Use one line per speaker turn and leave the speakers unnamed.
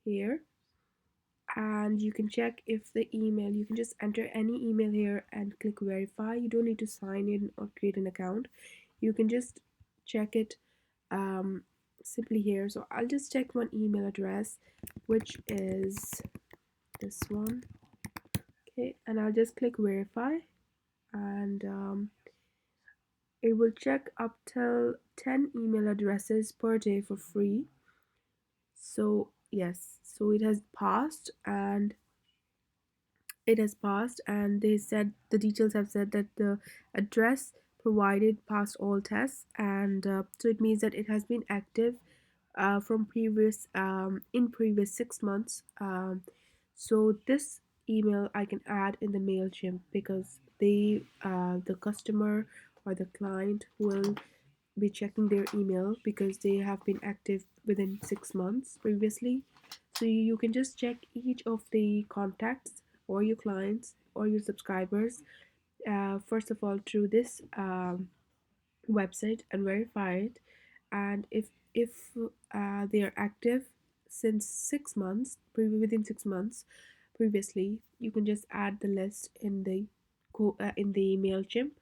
here, and you can check if the email, you can just enter any email here and click verify. You don't need to sign in or create an account. You can just check it um, simply here. So I'll just check one email address, which is this one. Okay, and I'll just click verify, and it will check up till 10 email addresses per day for free. So yes, so it has passed, and they said the details have said that the address provided passed all tests, and so it means that it has been active from previous in previous 6 months. So this email I can add in the Mailchimp, because the customer or the client will be checking their email because they have been active within 6 months previously. So you can just check each of the contacts or your clients or your subscribers, first of all through this website, and verify it. And if they are active since 6 months, within 6 months previously, you can just add the list in the in the Mailchimp,